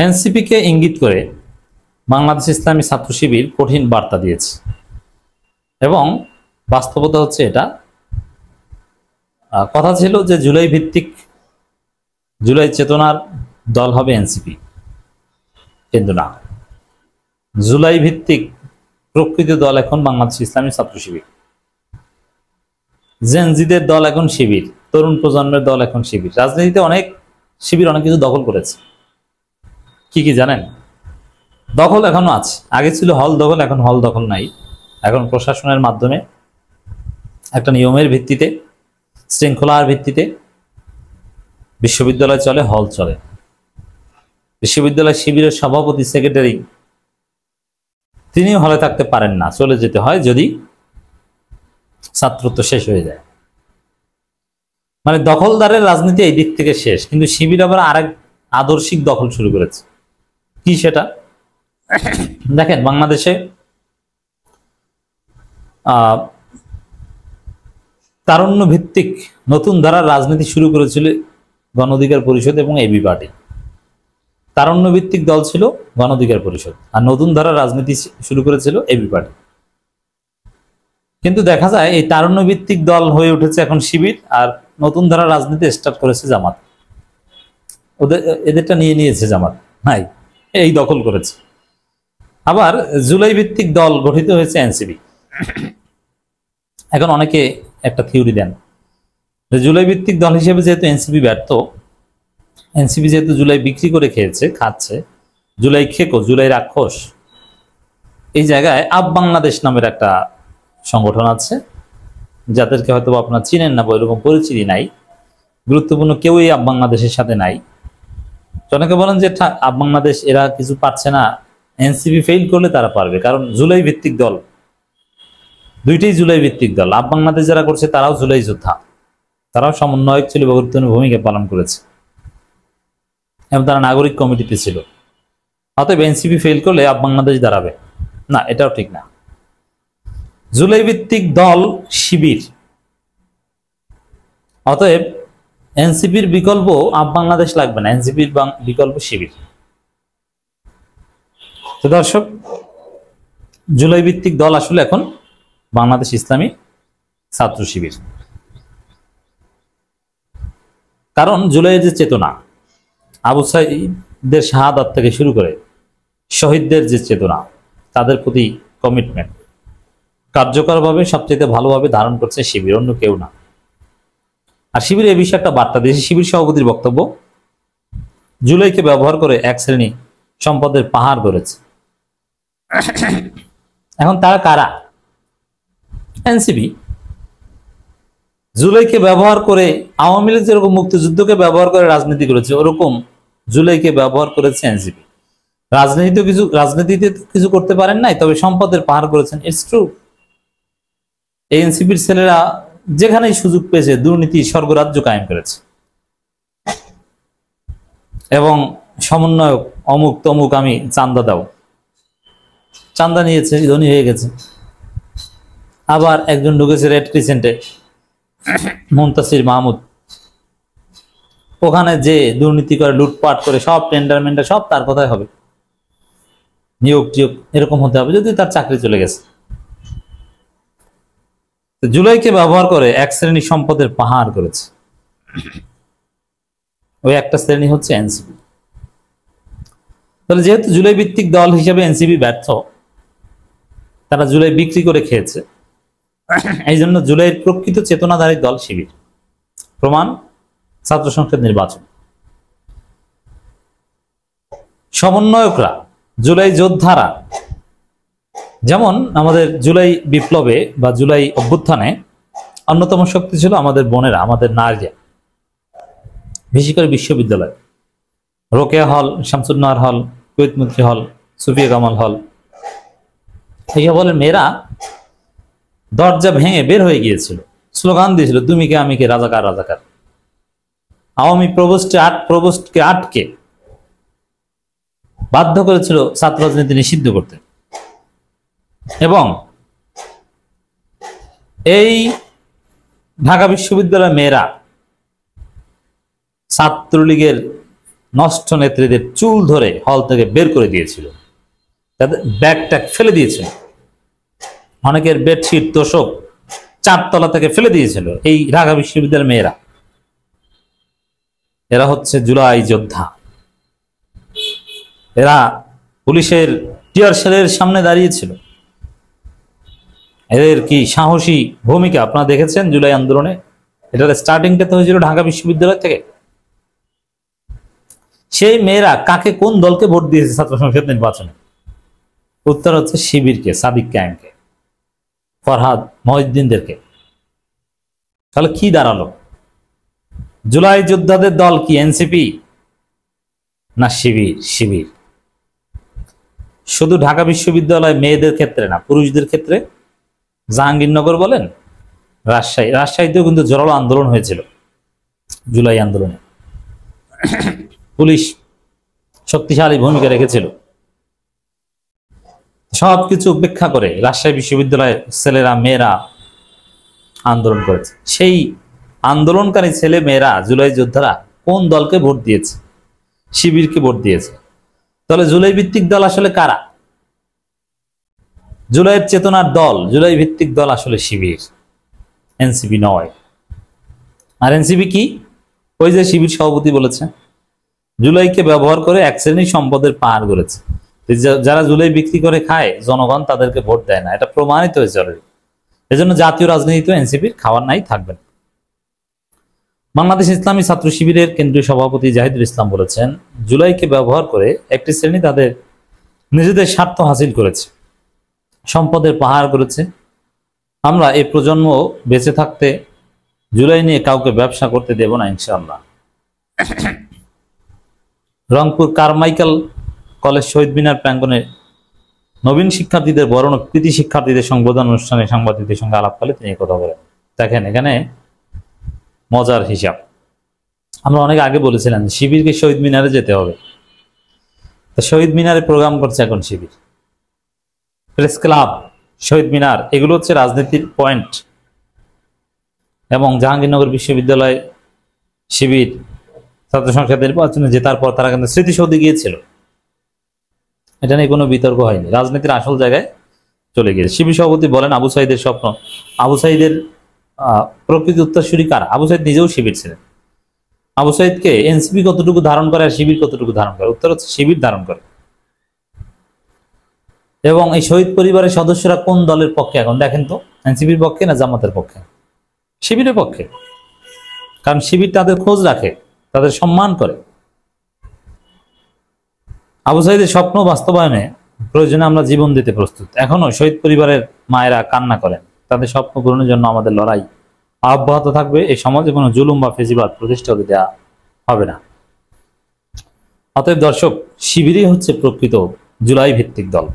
NCP কে ইঙ্গিত করে বাংলাদেশ ইসলামী ছাত্র শিবির কঠিন বার্তা দিয়েছে এবং বাস্তবতা হচ্ছে এটা। কথা ছিল যে জুলাই ভিত্তিক, জুলাই চেতনার দল হবে এনসিপি, কিন্তু না, জুলাই ভিত্তিক প্রকৃত দল এখন বাংলাদেশ ইসলামী ছাত্র শিবির। জেনজিদের দল এখন শিবির, তরুণ প্রজন্মের দল এখন শিবির। রাজনীতিতে অনেক শিবির অনেক কিছু দখল করেছে। কি কি জানেন? দখল এখনো আছে। আগে ছিল হল দখল, এখন হল দখল নাই। এখন প্রশাসনের মাধ্যমে একটা নিয়মের ভিত্তিতে, শৃঙ্খলার ভিত্তিতে বিশ্ববিদ্যালয় চলে, হল চলে। বিশ্ববিদ্যালয় শিবিরের সভাপতি, সেক্রেটারি তিনি হলে থাকতে পারেন না, চলে যেতে হয় যদি ছাত্রত্ব শেষ হয়ে যায়। মানে দখলদারের রাজনীতি এই দিক থেকে শেষ। কিন্তু শিবির আবার আরেক আদর্শিক দখল শুরু করেছে। কি সেটা দেখেন, বাংলাদেশে তারুণ্য ভিত্তিক নতুন ধারার রাজনীতি শুরু করেছিল গণ অধিকার পরিষদ এবং এবি পার্টি। তারুণ্য ভিত্তিক দল ছিল গণ অধিকার পরিষদ, আর নতুন ধারার রাজনীতি শুরু করেছিল এবি পার্টি। কিন্তু দেখা যায় এই তারুণ্য ভিত্তিক দল হয়ে উঠেছে এখন শিবির, আর নতুন ধারার রাজনীতি স্টার্ট করেছে জামাত। এদেরটা নিয়ে নিয়েছে জামাত, নাই এই দখল করেছে। আবার জুলাই ভিত্তিক দল গঠিত হয়েছে এনসিপি। এখন অনেকে একটা থিওরি দেন যে জুলাই ভিত্তিক দল হিসেবে যেহেতু এনসিপি ব্যর্থ, এনসিপি যেহেতু জুলাই বিক্রি করে খাচ্ছে, জুলাই খেকো, জুলাই রাক্ষস, এই জায়গায় আপ বাংলাদেশ নামের একটা সংগঠন আছে, যাদেরকে হয়তো আপনারা চিনেন না বা এরকম পরিচিতি নাই, গুরুত্বপূর্ণ কেউই আপ বাংলাদেশের সাথে নাই। অনেকে বলেন যে আপ বাংলাদেশ এরা কিছু পারছে না, এনসিপি ফেল করলে তারা পারবে, কারণ জুলাই ভিত্তিক দল, দুইটাই জুলাই ভিত্তিক দল। আপ বাংলাদেশ যারা করছে তারাও জুলাই যোদ্ধা, তারাও সমন্বয়ক ছিল বা গুরুত্বপূর্ণ ভূমিকা পালন করেছে এবং তারা নাগরিক কমিটিতে ছিল। অতএব এনসিপি ফেল করলে আপ বাংলাদেশ দাঁড়াবে না, এটাও ঠিক না। জুলাই ভিত্তিক দল শিবির, অতএব এনসিপির বিকল্প আপ বাংলাদেশ লাগবে না, এনসিপির বিকল্প শিবির। তো দর্শক, জুলাই ভিত্তিক দল আসলে এখন বাংলাদেশ ইসলামী ছাত্র শিবির। কারণ জুলাইয়ের যে চেতনা, আবু সাঈদের শাহাদাত থেকে শুরু করে শহীদদের যে চেতনা, তাদের প্রতি কমিটমেন্ট কার্যকরভাবে সবচেয়ে ভালোভাবে ধারণ করছে শিবির, অন্য কেউ না। আর শিবির এই বিষয়ে একটা বার্তা দিয়েছে। শিবির সভাপতির বক্তব্য, জুলাইকে ব্যবহার করে এক শ্রেণী সম্পদের পাহাড় গড়েছে। এখন তারা কারা? এনসিপি। জুলাইকে ব্যবহার করে আওয়ামী লীগ যেরকম মুক্তিযুদ্ধকে ব্যবহার করে রাজনীতি করেছে, ওরকম জুলাইকে ব্যবহার করেছে এনসিপি। রাজনীতিতে কিছু করতে পারেন নাই, তবে সম্পদের পাহাড় করেছেন, ইটস ট্রু। এই এনসিপির ছেলেরা যেখানেই সুযোগ পেয়েছে দুর্নীতি স্বর্গরাজ্য কায়েম করেছে এবং সমন্বয়ক অমুক তমুক আমি চান্দা দাও, চান্দা নিয়েছে, ধনী হয়ে গেছে। আবার একজন ঢুকেছে রেড ক্রিসেন্টে, মুনতাসির মাহমুদ, ওখানে যে দুর্নীতি করে, লুটপাট করে, সব টেন্ডার মেন্ডার সব তার কথাই হবে, নিয়োগ টিয়োগ এরকম হতে হবে, যদি তার চাকরি চলে গেছে। জুলাইকে ব্যবহার করে এক শ্রেণী সম্পদের পাহাড় করেছে। ওই একটা শ্রেণী হচ্ছে এনসিপি। তাহলে যেহেতু জুলাই ভিত্তিক দল হিসেবে এনসিপি ব্যর্থ, তারা জুলাই বিক্রি করে খেয়েছে, এই জন্য জুলাইয়ের প্রকৃত চেতনাধারী দল শিবির। প্রমাণ ছাত্র সংসদ নির্বাচন। সমন্বয়করা, জুলাই যোদ্ধারা, যেমন আমাদের জুলাই বিপ্লবে বা জুলাই অভ্যুত্থানে অন্যতম শক্তি ছিল আমাদের বোনেরা, আমাদের নারীরা, বিশেষ করে বিশ্ববিদ্যালয়, রোকেয়া হল, শামসুন্নাহার হল, কুয়েতমন্ত্রী হল, সুফিয়া কামাল হল, এই হলের মেয়েরা দরজা ভেঙে বের হয়ে গিয়েছিল, স্লোগান দিয়েছিল, তুমি কে আমি কে, রাজাকার রাজাকার। আওয়ামী প্রভোস্টকে আটকে বাধ্য করেছিল ছাত্র রাজনীতি নিষিদ্ধ করতে। এবং এই ঢাকা বিশ্ববিদ্যালয়ের মেয়েরা ছাত্রলীগের নষ্ট নেত্রীদের চুল ধরে হল থেকে বের করে দিয়েছিল, তাদের ব্যাগ ট্যাগ ফেলে দিয়েছিল, অনেকের বেডশিট তোষক 4 তলা থেকে ফেলে দিয়েছিল এই ঢাকা বিশ্ববিদ্যালয়ের মেয়েরা। এরা হচ্ছে জুলাই যোদ্ধা। এরা পুলিশের টিয়ার সেলের সামনে দাঁড়িয়েছিল। এদের কি সাহসী ভূমিকা আপনারা দেখেছেন জুলাই আন্দোলনে। এটার স্টার্টিংটা তো হয়েছিল ঢাকা বিশ্ববিদ্যালয় থেকে। সেই মেয়েরা কাকে, কোন দলকে ভোট দিয়েছে ছাত্র সংসদ নির্বাচনে? উত্তর হচ্ছে শিবিরকে, সাদিক কায়েমকে, ফরহাদ মহিউদ্দিনদেরকে। তাহলে কি দাঁড়ালো? জুলাই যোদ্ধাদের দল কি এনসিপি না শিবির? শিবির। শুধু ঢাকা বিশ্ববিদ্যালয় মেয়েদের ক্ষেত্রে না, পুরুষদের ক্ষেত্রে জাহাঙ্গীরনগর বলেন, রাজশাহীতেও কিন্তু জোরালো আন্দোলন হয়েছিল জুলাই আন্দোলনে। পুলিশ শক্তিশালী ভূমিকা রেখেছিল। সবকিছু উপেক্ষা করে রাজশাহী বিশ্ববিদ্যালয়ের ছেলেরা মেয়েরা আন্দোলন করেছে। সেই আন্দোলনকারী ছেলে মেয়েরা, জুলাই যোদ্ধারা কোন দলকে ভোট দিয়েছে? শিবিরকে ভোট দিয়েছে। তাহলে জুলাই ভিত্তিক দল আসলে কারা? জুলাইয়ের চেতনার দল, জুলাই ভিত্তিক দল আসলে শিবির, এনসিপি নয়। আর এনসিপি কি? ওই যে শিবির সভাপতি বলেছে, জুলাইকে ব্যবহার করে এক শ্রেণীর সম্পদের পাহাড় গড়েছে। যারা জুলাই বিক্রি করে খায়, জনগণ তাদেরকে ভোট দেয় না, এটা প্রমাণিত হয়েছে অলরেডি। এজন্য জাতীয় রাজনীতিতে এনসিপির খাওয়ার নাই, থাকবে না। বাংলাদেশ ইসলামী ছাত্র শিবিরের কেন্দ্রীয় সভাপতি জাহিদুল ইসলাম বলেছেন, জুলাইকে ব্যবহার করে একটি শ্রেণী তাদের নিজেদের স্বার্থ হাসিল করেছে, সম্পদের পাহাড় করেছে। আমরা এই প্রজন্ম বেঁচে থাকতে জুলাই নিয়ে কাউকে ব্যবসা করতে দেব না ইনশাআল্লাহ। রংপুর কারমাইকেল কলেজ শহীদ মিনার প্রাঙ্গণে নবীন শিক্ষার্থীদের বরণ ও কৃতি শিক্ষার্থীদের সংবোধন অনুষ্ঠানে সাংবাদিকদের সঙ্গে আলাপকালে তিনি কথা বলেন। দেখেন এখানে মজার হিসাব। আমরা অনেক আগে বলেছিলাম শিবিরকে শহীদ মিনারে যেতে হবে, তো শহীদ মিনারে প্রোগ্রাম করছে এখন শিবির। প্রেস ক্লাব, শহীদ মিনার, এগুলো হচ্ছে রাজনীতির পয়েন্ট। এবং জাহাঙ্গীরনগর বিশ্ববিদ্যালয় শিবির ছাত্র সংসদ নির্বাচনে জেতার পর তারা কিন্তু স্মৃতিসৌধে গিয়েছিল। এটা নিয়ে কোনো বিতর্ক হয়নি, রাজনীতির আসল জায়গায় চলে গিয়েছে। শিবির সভাপতি বলেন, আবু সাইদের স্বপ্ন, আবু সাইদের প্রকৃত উত্তরসূরি কারা? আবু সাইদ নিজেও শিবির ছিলেন। আবু সাইদকে এনসিপি কতটুকু ধারণ করে আর শিবির কতটুকু ধারণ করে? উত্তর হচ্ছে শিবির ধারণ করে। এবং এই শহীদ পরিবারের সদস্যরা কোন দলের পক্ষে এখন দেখেন তো? এনসিপির পক্ষে না জামাতের পক্ষে? শিবিরের পক্ষে। কারণ শিবির তাদের খোঁজ রাখে, তাদের সম্মান করে। আবু সাইদের স্বপ্ন বাস্তবায়নে প্রয়োজনে আমরা জীবন দিতে প্রস্তুত। এখনো শহীদ পরিবারের মায়েরা কান্না করেন। তাদের স্বপ্ন পূরণের জন্য আমাদের লড়াই অব্যাহত থাকবে। এই সমাজে কোনো জুলুম বা ফেসিবাদ প্রতিষ্ঠা হতে দেওয়া হবে না। অতএব দর্শক, শিবিরই হচ্ছে প্রকৃত জুলাই ভিত্তিক দল।